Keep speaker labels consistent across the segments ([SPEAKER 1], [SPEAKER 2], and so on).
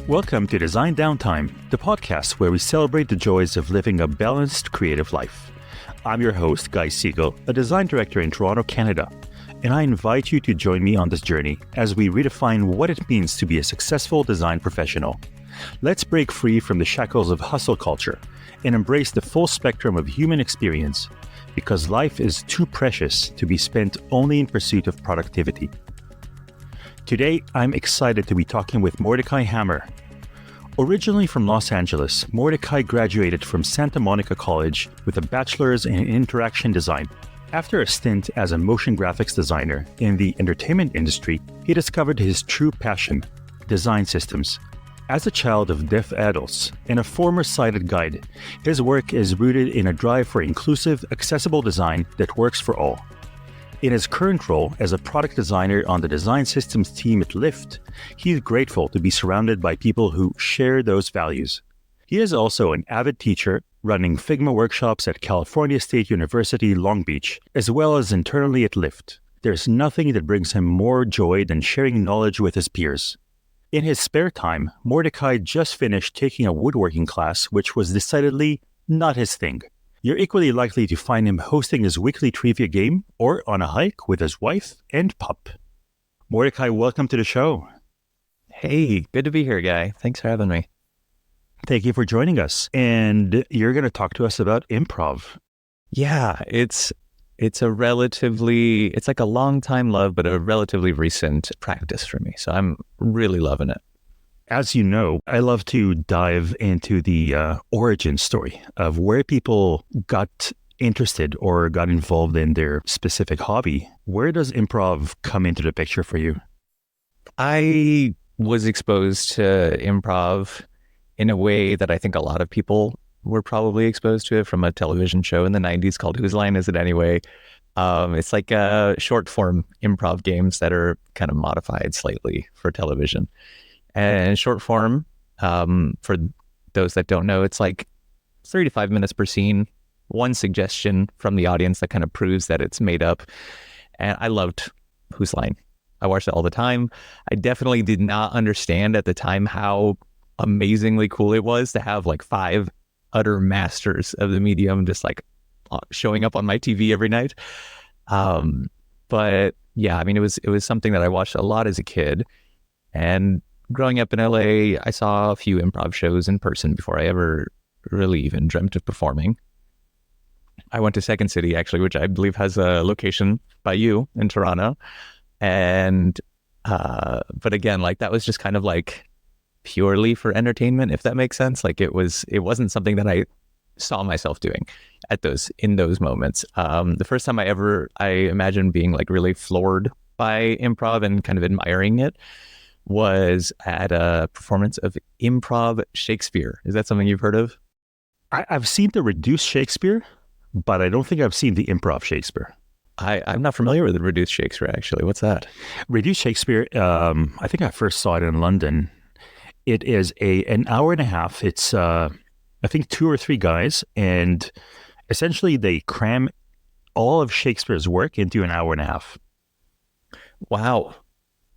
[SPEAKER 1] Welcome to Design Downtime, the podcast where we celebrate the joys of living a balanced, creative life. I'm your host, Guy Siegel, a design director in Toronto, Canada, and I invite you to join me on this journey as we redefine what it means to be a successful design professional. Let's break free from the shackles of hustle culture and embrace the full spectrum of human experience, because life is too precious to be spent only in pursuit of productivity. Today, I'm excited to be talking with Mordechai Hammer. Originally from Los Angeles, Mordechai graduated from Santa Monica College with a bachelor's in interaction design. After a stint as a motion graphics designer in the entertainment industry, he discovered his true passion, design systems. As a child of deaf adults and a former sighted guide, his work is rooted in a drive for inclusive, accessible design that works for all. In his current role as a product designer on the design systems team at Lyft, he is grateful to be surrounded by people who share those values. He is also an avid teacher, running Figma workshops at California State University, Long Beach, as well as internally at Lyft. There's nothing that brings him more joy than sharing knowledge with his peers. In his spare time, Mordechai just finished taking a woodworking class, which was decidedly not his thing. You're equally likely to find him hosting his weekly trivia game or on a hike with his wife and pup. Mordechai, welcome to the show.
[SPEAKER 2] Hey, good to be here, Guy. Thanks for having me.
[SPEAKER 1] Thank you for joining us. And you're going to talk to us about improv.
[SPEAKER 2] Yeah, it's like a long time love, but a relatively recent practice for me. So I'm really loving it.
[SPEAKER 1] As you know, I love to dive into the origin story of where people got interested or got involved in their specific hobby. Where does improv come into the picture for you?
[SPEAKER 2] I was exposed to improv in a way that I think a lot of people were probably exposed to it from a television show in the 90s called Whose Line Is It Anyway? It's like short form improv games that are kind of modified slightly for television. And short form, for those that don't know, it's like 3 to 5 minutes per scene, one suggestion from the audience that kind of proves that it's made up. And I loved Whose Line. I watched it all the time. I definitely did not understand at the time how amazingly cool it was to have like 5 utter masters of the medium just like showing up on my TV every night. But yeah, I mean, it was something that I watched a lot as a kid. And growing up in LA, I saw a few improv shows in person before I ever really even dreamt of performing. I went to Second City, actually, which I believe has a location by you in Toronto. And, but again, like that was just kind of like purely for entertainment, if that makes sense. Like it wasn't something that I saw myself doing in those moments. The first time I imagined being like really floored by improv and kind of admiring it was at a performance of Improv Shakespeare. Is that something you've heard of?
[SPEAKER 1] I've seen the reduced Shakespeare, but I don't think I've seen the improv Shakespeare.
[SPEAKER 2] I'm not familiar with the reduced Shakespeare, actually. What's that?
[SPEAKER 1] Reduced Shakespeare, I think I first saw it in London. It is an hour and a half. It's, I think, 2 or 3 guys, and essentially they cram all of Shakespeare's work into an hour and a half.
[SPEAKER 2] Wow.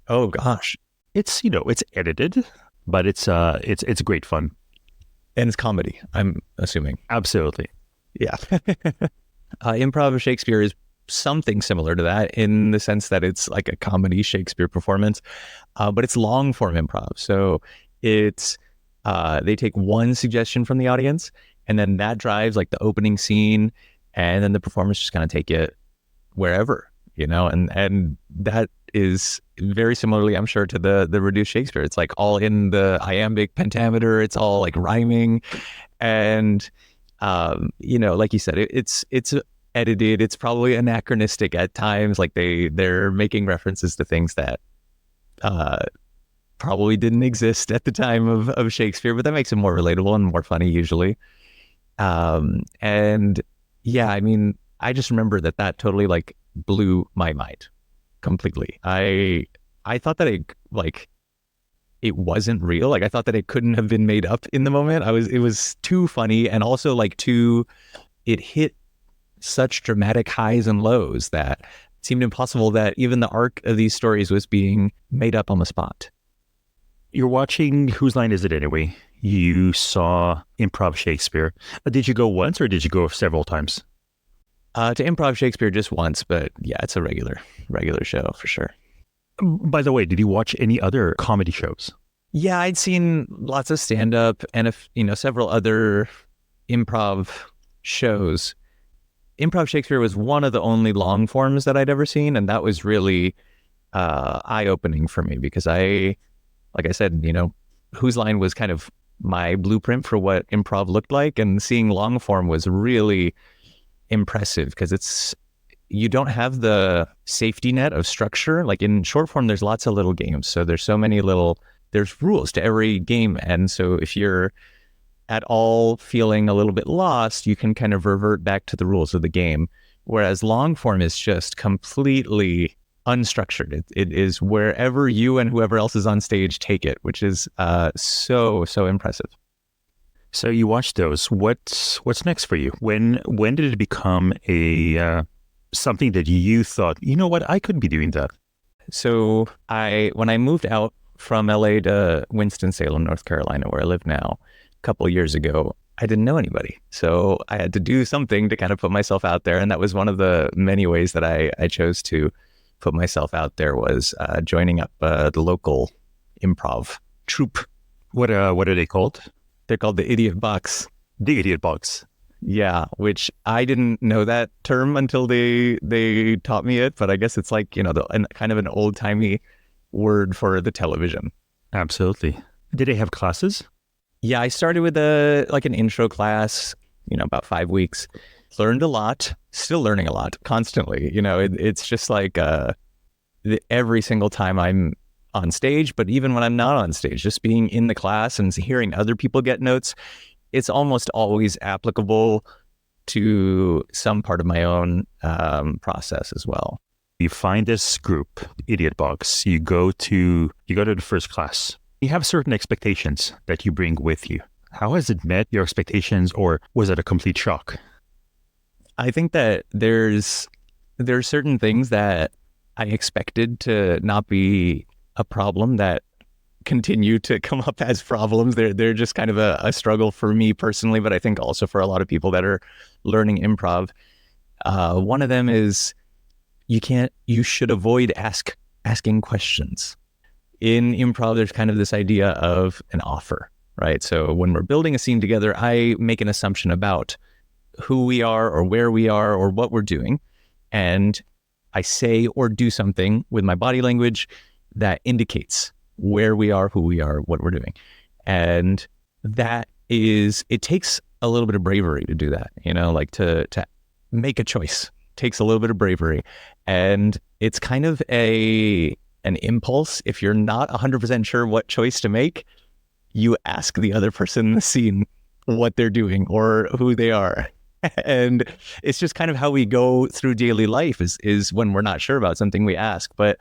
[SPEAKER 2] Oh, gosh.
[SPEAKER 1] It's, it's edited, but it's great fun.
[SPEAKER 2] And it's comedy, I'm assuming.
[SPEAKER 1] Absolutely.
[SPEAKER 2] Yeah. Improv Shakespeare is something similar to that in the sense that it's like a comedy Shakespeare performance, but it's long form improv. So it's, they take one suggestion from the audience and then that drives like the opening scene, and then the performers just kind of take it wherever, and that is very similarly, I'm sure, to the reduced Shakespeare. It's like all in the iambic pentameter. It's all like rhyming, and like you said, it's edited. It's probably anachronistic at times. Like they're making references to things that probably didn't exist at the time of Shakespeare, but that makes it more relatable and more funny usually. And yeah, I mean, I just remember that totally like blew my mind completely. I thought that it wasn't real. Like I thought that it couldn't have been made up in the moment. It was too funny, and also like it hit such dramatic highs and lows that it seemed impossible that even the arc of these stories was being made up on the spot.
[SPEAKER 1] You're watching Whose Line Is It Anyway? You saw Improv Shakespeare. Did you go once or did you go several times?
[SPEAKER 2] To Improv Shakespeare just once, but yeah, it's a regular show for sure.
[SPEAKER 1] By the way, did you watch any other comedy shows?
[SPEAKER 2] Yeah, I'd seen lots of stand-up and several other improv shows. Improv Shakespeare was one of the only long forms that I'd ever seen, and that was really eye-opening for me because like I said, Whose Line was kind of my blueprint for what improv looked like, and seeing long form was really impressive because you don't have the safety net of structure. Like in short form, there's lots of little games, so there's rules to every game, and so if you're at all feeling a little bit lost, you can kind of revert back to the rules of the game. Whereas long form is just completely unstructured. It is wherever you and whoever else is on stage take it, which is so impressive.
[SPEAKER 1] So you watched those. What's next for you? When did it become a something that you thought, you know what, I could be doing that?
[SPEAKER 2] So when I moved out from LA to Winston-Salem, North Carolina, where I live now, a couple of years ago, I didn't know anybody. So I had to do something to kind of put myself out there. And that was one of the many ways that I chose to put myself out there was joining up the local improv troupe.
[SPEAKER 1] What are they called?
[SPEAKER 2] They're called the Idiot Box.
[SPEAKER 1] The Idiot Box.
[SPEAKER 2] Yeah, which I didn't know that term until they taught me it. But I guess it's like, kind of an old-timey word for the television.
[SPEAKER 1] Absolutely. Did they have classes?
[SPEAKER 2] Yeah, I started with an intro class, about 5 weeks. Learned a lot, still learning a lot constantly. It's just like every single time I'm on stage, but even when I'm not on stage, just being in the class and hearing other people get notes, it's almost always applicable to some part of my own process as well.
[SPEAKER 1] You find this group, Idiot Box, you go to the first class. You have certain expectations that you bring with you. How has it met your expectations, or was it a complete shock?
[SPEAKER 2] I think that there's certain things that I expected to not be a problem that continue to come up as problems. They're just kind of a struggle for me personally, but I think also for a lot of people that are learning improv. One of them is you should avoid asking questions. In improv, there's kind of this idea of an offer, right? So when we're building a scene together, I make an assumption about who we are or where we are or what we're doing. And I say or do something with my body language that indicates where we are, who we are, what we're doing. And it takes a little bit of bravery to do that, like to make a choice takes a little bit of bravery. And it's kind of an impulse. If you're not 100% sure what choice to make, you ask the other person in the scene what they're doing or who they are. And it's just kind of how we go through daily life is when we're not sure about something, we ask. But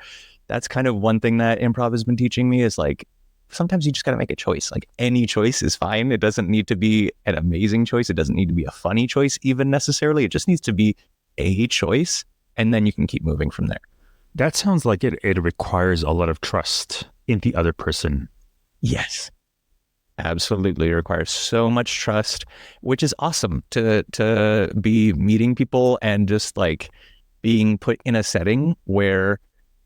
[SPEAKER 2] that's kind of one thing that improv has been teaching me is like, sometimes you just got to make a choice. Like any choice is fine. It doesn't need to be an amazing choice. It doesn't need to be a funny choice even necessarily. It just needs to be a choice. And then you can keep moving from there.
[SPEAKER 1] That sounds like it requires a lot of trust in the other person.
[SPEAKER 2] Yes, absolutely. It requires so much trust, which is awesome to be meeting people and just like being put in a setting where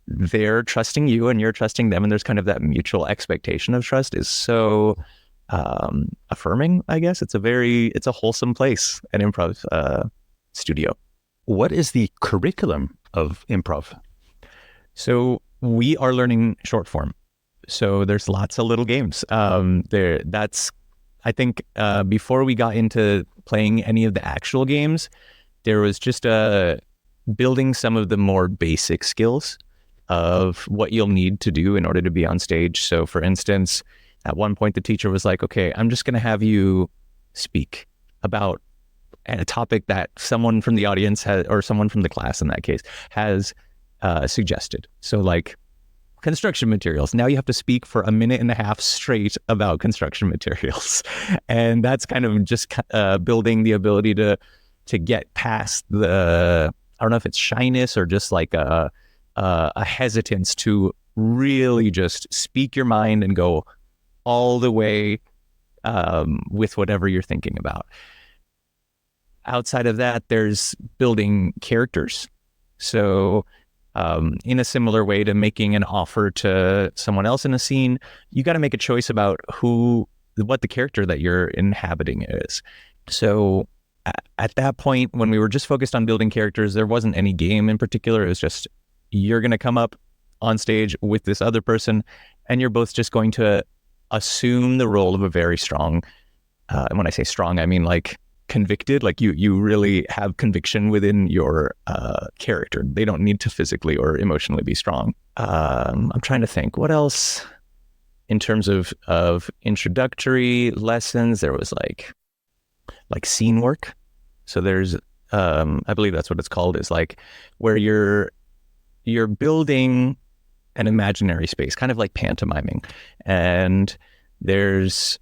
[SPEAKER 2] they're trusting you and you're trusting them. And there's kind of that mutual expectation of trust is so affirming, I guess. It's a wholesome place, an improv studio.
[SPEAKER 1] What is the curriculum of improv?
[SPEAKER 2] So we are learning short form. So there's lots of little games. I think before we got into playing any of the actual games, there was just building some of the more basic skills of what you'll need to do in order to be on stage. So for instance, at one point, the teacher was like, okay, I'm just going to have you speak about a topic that someone from the audience has, or someone from the class in that case, has suggested. So like construction materials. Now you have to speak for 1.5 minutes straight about construction materials. And that's kind of just building the ability to get past I don't know if it's shyness or just like a hesitance to really just speak your mind and go all the way with whatever you're thinking about. Outside of that, there's building characters. So in a similar way to making an offer to someone else in a scene, you got to make a choice about what the character that you're inhabiting is. So at that point, when we were just focused on building characters, there wasn't any game in particular. It was just, you're going to come up on stage with this other person, and you're both just going to assume the role of a very strong, and when I say strong, I mean like convicted, like you really have conviction within your character. They don't need to physically or emotionally be strong. I'm trying to think what else in terms of introductory lessons. There was like scene work. So there's I believe that's what it's called, is like where you're building an imaginary space, kind of like pantomiming, and there's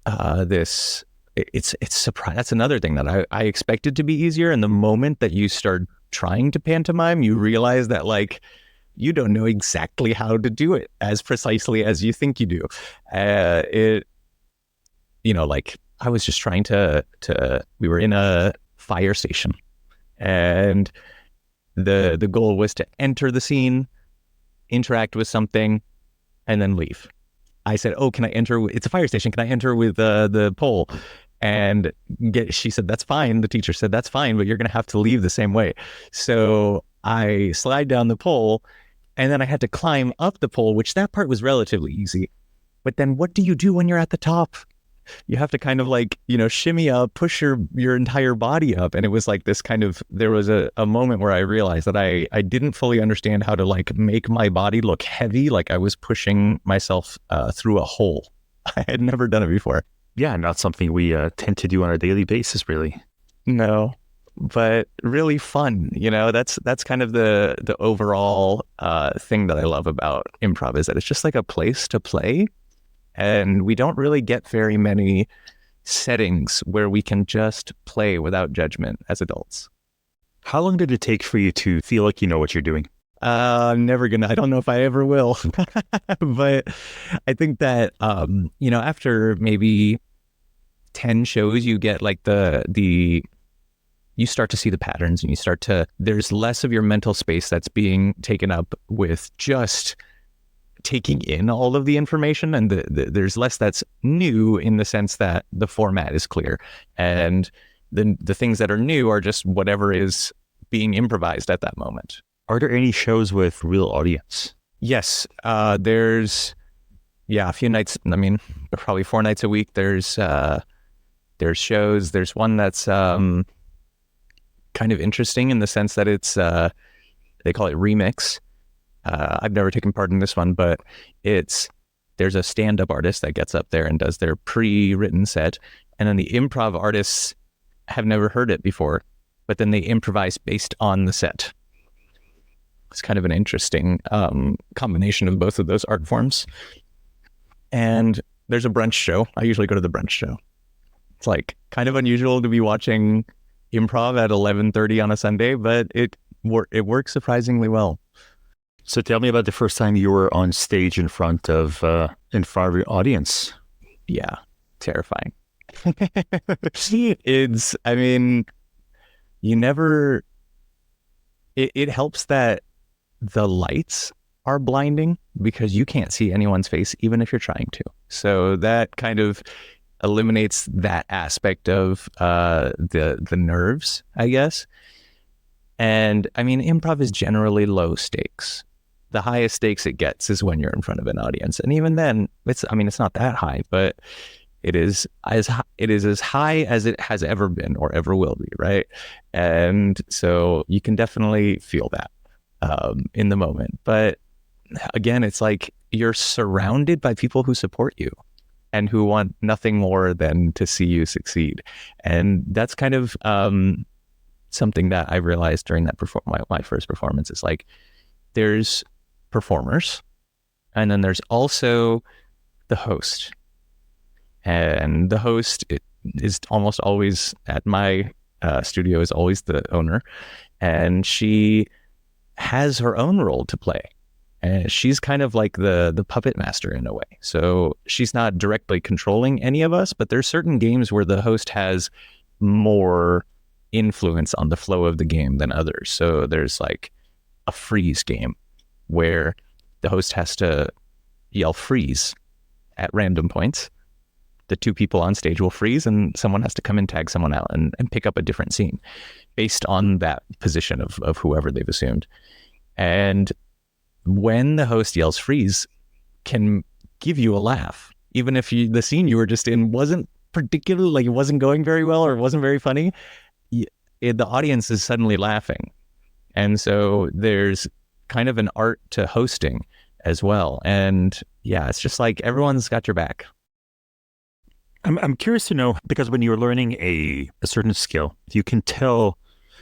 [SPEAKER 2] this. It's surprise. That's another thing that I expected to be easier. And the moment that you start trying to pantomime, you realize that like you don't know exactly how to do it as precisely as you think you do. Like I was just trying to. We were in a fire station, and the goal was to enter the scene, interact with something, and then leave. I said, "Oh, can I enter? It's a fire station. Can I enter with the pole?" And she said, "That's fine." The teacher said, "That's fine, but you're going to have to leave the same way." So I slide down the pole, and then I had to climb up the pole, which that part was relatively easy. But then what do you do when you're at the top? You have to kind of like, shimmy up, push your entire body up. And it was like this kind of, there was a moment where I realized that I didn't fully understand how to like make my body look heavy, like I was pushing myself through a hole. I had never done it before.
[SPEAKER 1] Yeah, not something we tend to do on a daily basis, really.
[SPEAKER 2] No, but really fun. That's kind of the overall thing that I love about improv, is that it's just like a place to play. And we don't really get very many settings where we can just play without judgment as adults.
[SPEAKER 1] How long did it take for you to feel like you know what you're doing?
[SPEAKER 2] I'm never gonna. I don't know if I ever will. But I think that after maybe 10 shows, you get like you start to see the patterns, and there's less of your mental space that's being taken up with just taking in all of the information, and there's less that's new in the sense that the format is clear, and the things that are new are just whatever is being improvised at that moment.
[SPEAKER 1] Are there any shows with real audience?
[SPEAKER 2] Yes, there's a few nights. I mean, probably 4 nights a week. There's shows. There's one that's kind of interesting in the sense that it's they call it Remix. I've never taken part in this one, but there's a stand-up artist that gets up there and does their pre-written set, and then the improv artists have never heard it before, but then they improvise based on the set. It's kind of an interesting combination of both of those art forms. And there's a brunch show. I usually go to the brunch show. It's like kind of unusual to be watching improv at 11:30 on a Sunday, but it works surprisingly well.
[SPEAKER 1] So tell me about the first time you were on stage in front of your audience.
[SPEAKER 2] Yeah, terrifying. It helps that the lights are blinding because you can't see anyone's face, even if you're trying to. So that kind of eliminates that aspect of the nerves, I guess. And I mean, improv is generally low stakes. The highest stakes it gets is when you're in front of an audience. And even then, it's not that high, but it is as high as it has ever been or ever will be, right? And so you can definitely feel that in the moment. But again, it's like you're surrounded by people who support you and who want nothing more than to see you succeed. And that's kind of something that I realized during that my first performance is like, there's performers, and then there's also the host. And the host is almost always at my studio is always the owner, and she has her own role to play. And she's kind of like the puppet master in a way. So she's not directly controlling any of us, but there's certain games where the host has more influence on the flow of the game than others. So there's like a freeze game where the host has to yell freeze at random points. The two people on stage will freeze and someone has to come and tag someone out and pick up a different scene based on that position of whoever they've assumed. And when the host yells freeze, can give you a laugh, even if the scene you were just in wasn't particularly, like, it wasn't going very well or it wasn't very funny. The audience is suddenly laughing. And so there's kind of an art to hosting as well. And yeah, it's just like everyone's got your back.
[SPEAKER 1] I'm curious to know, because when you're learning a certain skill, you can tell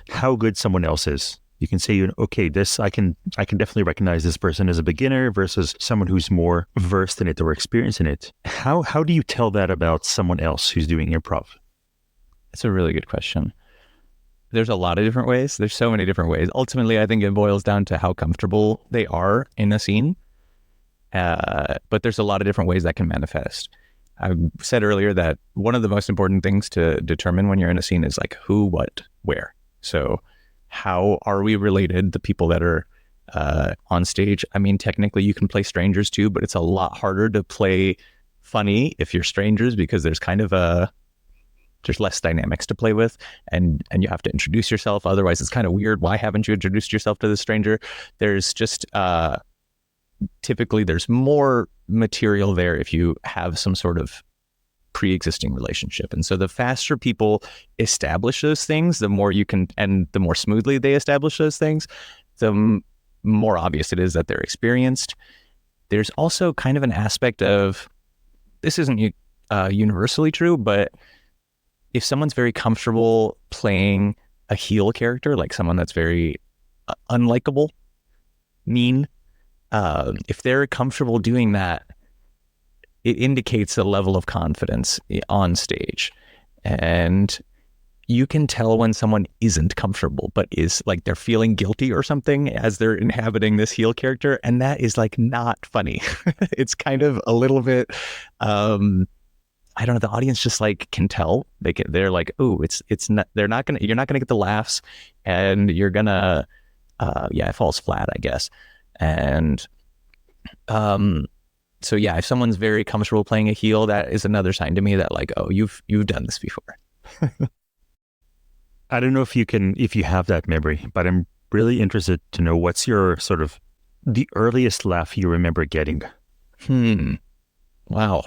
[SPEAKER 1] how good someone else is. You can say, okay, this I can definitely recognize this person as a beginner versus someone who's more versed in it or experienced in it. How do you tell that about someone else who's doing improv?
[SPEAKER 2] That's a really good question. There's a lot of different ways. There's so many different ways. Ultimately, I think it boils down to how comfortable they are in a scene. But there's a lot of different ways that can manifest. I said earlier that one of the most important things to determine when you're in a scene is like who, what, where. So how are we related, the people that are on stage? I mean, technically you can play strangers too, but it's a lot harder to play funny if you're strangers because there's kind of there's less dynamics to play with and you have to introduce yourself. Otherwise it's kind of weird. Why haven't you introduced yourself to the stranger? There's just typically there's more material there if you have some sort of pre-existing relationship. And so the faster people establish those things, the more you can, and the more smoothly they establish those things, the more obvious it is that they're experienced. There's also kind of an aspect of, this isn't universally true, but if someone's very comfortable playing a heel character, like someone that's very unlikable, mean, if they're comfortable doing that, it indicates a level of confidence on stage. And you can tell when someone isn't comfortable, but is like they're feeling guilty or something as they're inhabiting this heel character. And that is like not funny. It's kind of a little bit, I don't know, the audience just like can tell. They're like, oh, it's not, you're not gonna get the laughs and you're gonna, it falls flat, I guess. And, so yeah, if someone's very comfortable playing a heel, that is another sign to me that like, oh, you've done this before.
[SPEAKER 1] I don't know if you have that memory, but I'm really interested to know what's your sort of the earliest laugh you remember getting.
[SPEAKER 2] Wow.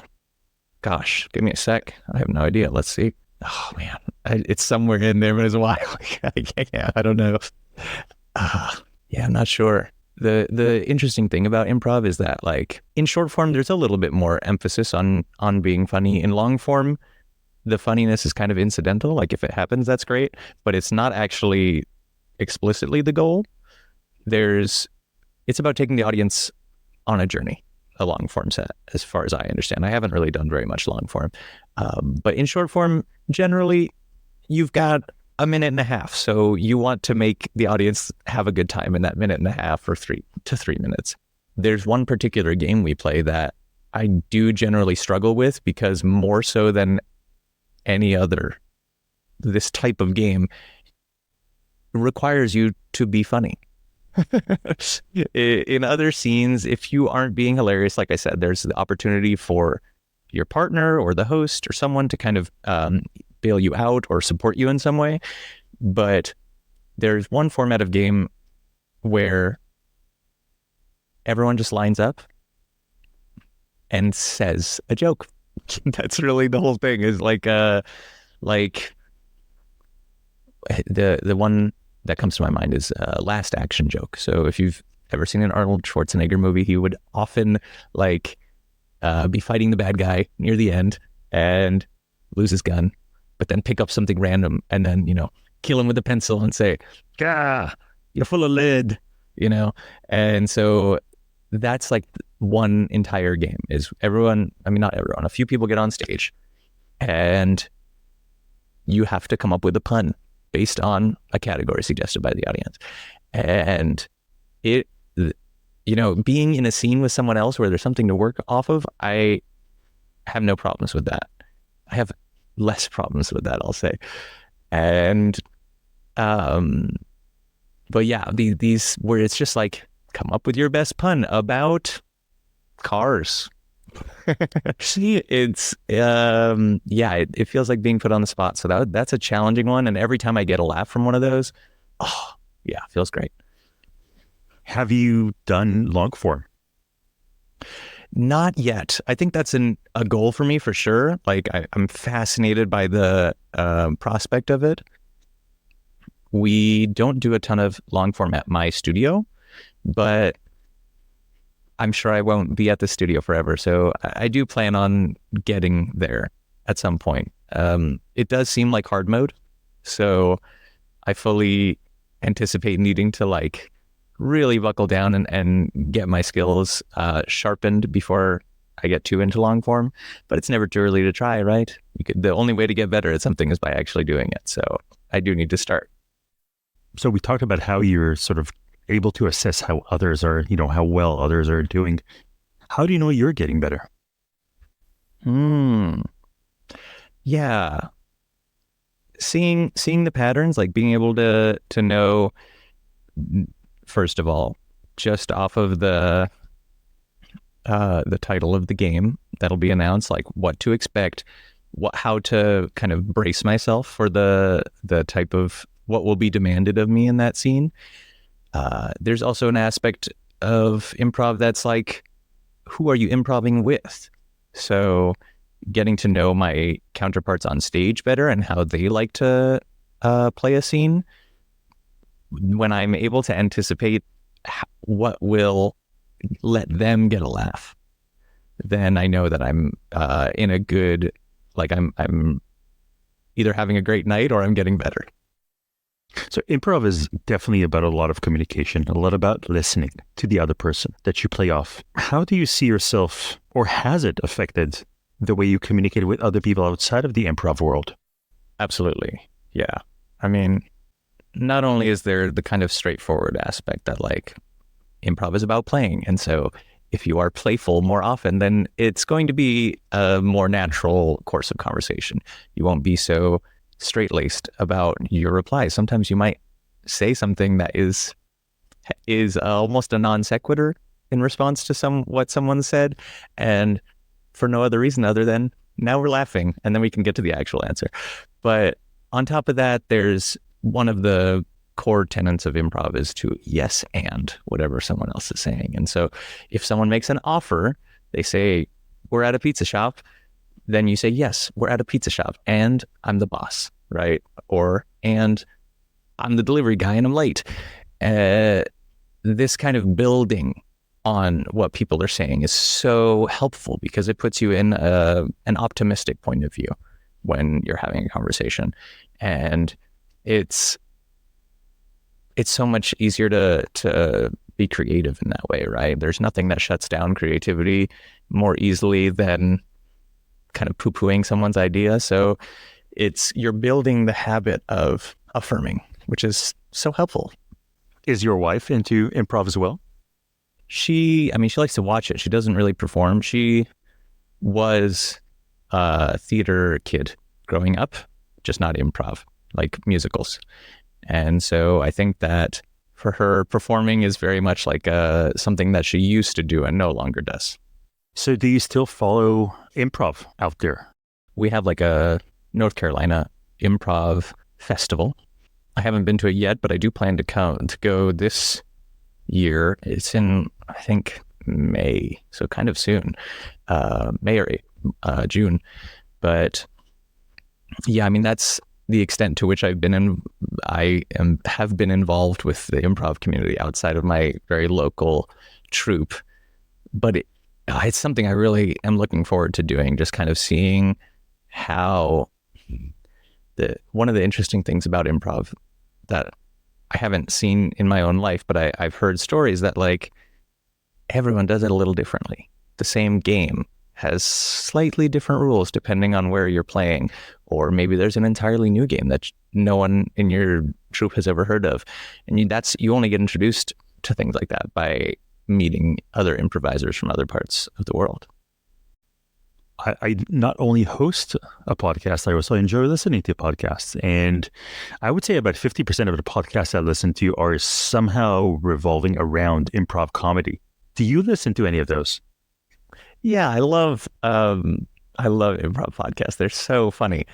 [SPEAKER 2] Gosh, give me a sec. I have no idea. Let's see. Oh man, it's somewhere in there, but it's a while. I don't know. I'm not sure. The interesting thing about improv is that like in short form, there's a little bit more emphasis on being funny. In long form, the funniness is kind of incidental. Like if it happens, that's great, but it's not actually explicitly the goal. It's about taking the audience on a journey, a long form set, as far as I understand. I haven't really done very much long form. But in short form, generally, you've got a minute and a half. So you want to make the audience have a good time in that minute and a half or 3 to 3 minutes. There's one particular game we play that I do generally struggle with because more so than any other, this type of game requires you to be funny. In other scenes, if you aren't being hilarious, like I said, there's the opportunity for your partner or the host or someone to kind of bail you out or support you in some way. But there's one format of game where everyone just lines up and says a joke. That's really the whole thing, is like the one that comes to my mind is last action joke. So if you've ever seen an Arnold Schwarzenegger movie, he would often be fighting the bad guy near the end and lose his gun, but then pick up something random and then, kill him with a pencil and say, "Gah, you're full of lead," And so that's like one entire game is not everyone, a few people get on stage and you have to come up with a pun based on a category suggested by the audience. And being in a scene with someone else where there's something to work off of, I have no problems with that. I have less problems with that, I'll say. And, but yeah, these where it's just like, come up with your best pun about cars. It's, it feels like being put on the spot. So that's a challenging one. And every time I get a laugh from one of those, feels great.
[SPEAKER 1] Have you done long form?
[SPEAKER 2] Not yet. I think that's a goal for me for sure. Like I'm fascinated by the prospect of it. We don't do a ton of long form at my studio, but I'm sure I won't be at the studio forever. So I do plan on getting there at some point. It does seem like hard mode. So I fully anticipate needing to like really buckle down and get my skills sharpened before I get too into long form. But it's never too early to try, right? The only way to get better at something is by actually doing it. So I do need to start.
[SPEAKER 1] So we talked about how you're sort of able to assess how others are, how well others are doing. How do you know you're getting better?
[SPEAKER 2] Yeah. Seeing the patterns, like being able to know, first of all, just off of the title of the game that'll be announced, like what to expect, how to kind of brace myself for the type of what will be demanded of me in that scene. There's also an aspect of improv that's like, who are you improving with? So getting to know my counterparts on stage better and how they like to play a scene. When I'm able to anticipate what will let them get a laugh, then I know that I'm in a good, like I'm either having a great night or I'm getting better.
[SPEAKER 1] So improv is definitely about a lot of communication, a lot about listening to the other person that you play off. How do you see yourself, or has it affected the way you communicate with other people outside of the improv world?
[SPEAKER 2] Absolutely. Yeah. I mean, not only is there the kind of straightforward aspect that like improv is about playing. And so if you are playful more often, then it's going to be a more natural course of conversation. You won't be so straight-laced about your replies. Sometimes you might say something that is almost a non sequitur in response to what someone said, and for no other reason other than now we're laughing, and then we can get to the actual answer. But on top of that, there's one of the core tenets of improv is to yes and whatever someone else is saying. And so if someone makes an offer, they say, we're at a pizza shop, then you say, yes, we're at a pizza shop and I'm the boss, right? And I'm the delivery guy and I'm late. This kind of building on what people are saying is so helpful because it puts you in an optimistic point of view when you're having a conversation. And it's so much easier to be creative in that way, right? There's nothing that shuts down creativity more easily than kind of poo-pooing someone's idea. So you're building the habit of affirming, which is so helpful.
[SPEAKER 1] Is your wife into improv as well?
[SPEAKER 2] She likes to watch it. She doesn't really perform. She was a theater kid growing up, just not improv, like musicals. And so I think that for her, performing is very much like something that she used to do and no longer does.
[SPEAKER 1] So do you still follow improv out there?
[SPEAKER 2] We have like a North Carolina improv festival. I haven't been to it yet, but I do plan to go this year. It's in, I think, May, so kind of soon, May or June. But yeah, I mean, that's the extent to which have been involved with the improv community outside of my very local troupe. But it's something I really am looking forward to doing, just kind of seeing how one of the interesting things about improv that I haven't seen in my own life, but I've heard stories that like everyone does it a little differently. The same game has slightly different rules depending on where you're playing, or maybe there's an entirely new game that no one in your troupe has ever heard of. And you only get introduced to things like that by meeting other improvisers from other parts of the world.
[SPEAKER 1] I not only host a podcast, I also enjoy listening to podcasts. And I would say about 50% of the podcasts I listen to are somehow revolving around improv comedy. Do you listen to any of those?
[SPEAKER 2] Yeah, I love improv podcasts. They're so funny.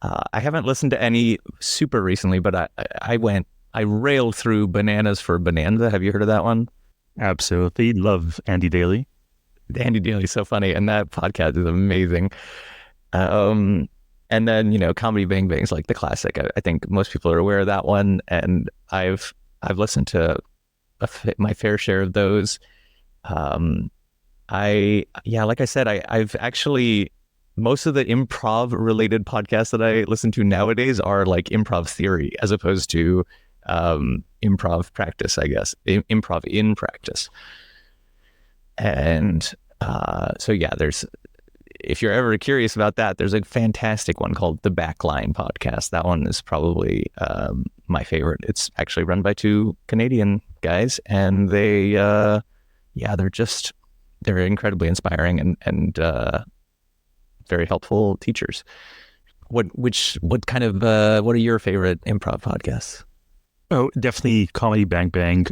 [SPEAKER 2] I haven't listened to any super recently, but I railed through Bananas for Bonanza. Have you heard of that one?
[SPEAKER 1] Absolutely. Love Andy Daly.
[SPEAKER 2] Andy Daly's so funny, and that podcast is amazing. And then, Comedy Bang Bang is like the classic. I think most people are aware of that one, and I've listened to my fair share of those. Like I said, I've actually, most of the improv related podcasts that I listen to nowadays are like improv theory as opposed to improv practice, I guess, improv in practice. And if you're ever curious about that, there's a fantastic one called The Backline Podcast. That one is probably my favorite. It's actually run by two Canadian guys, and they're incredibly inspiring and very helpful teachers. What are your favorite improv podcasts?
[SPEAKER 1] Oh, definitely Comedy Bang Bang.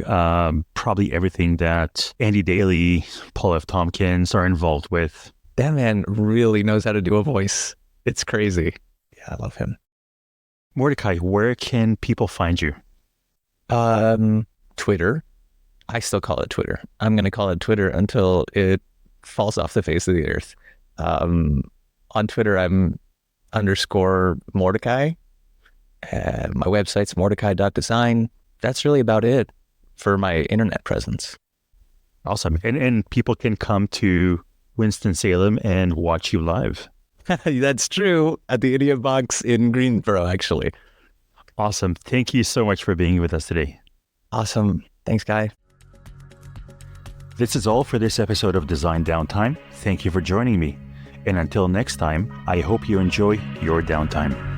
[SPEAKER 1] Probably everything that Andy Daly, Paul F. Tompkins are involved with.
[SPEAKER 2] That man really knows how to do a voice. It's crazy. Yeah, I love him.
[SPEAKER 1] Mordechai, where can people find you?
[SPEAKER 2] Twitter. I still call it Twitter. I'm going to call it Twitter until it falls off the face of the earth. On Twitter, I'm _Mordechai. My website's mordechai.design. That's really about it for my internet presence.
[SPEAKER 1] Awesome. And people can come to Winston-Salem and watch you live.
[SPEAKER 2] That's true. At the Idiot Box in Greensboro, actually.
[SPEAKER 1] Awesome. Thank you so much for being with us today.
[SPEAKER 2] Awesome. Thanks, Guy.
[SPEAKER 1] This is all for this episode of Design Downtime. Thank you for joining me. And until next time, I hope you enjoy your downtime.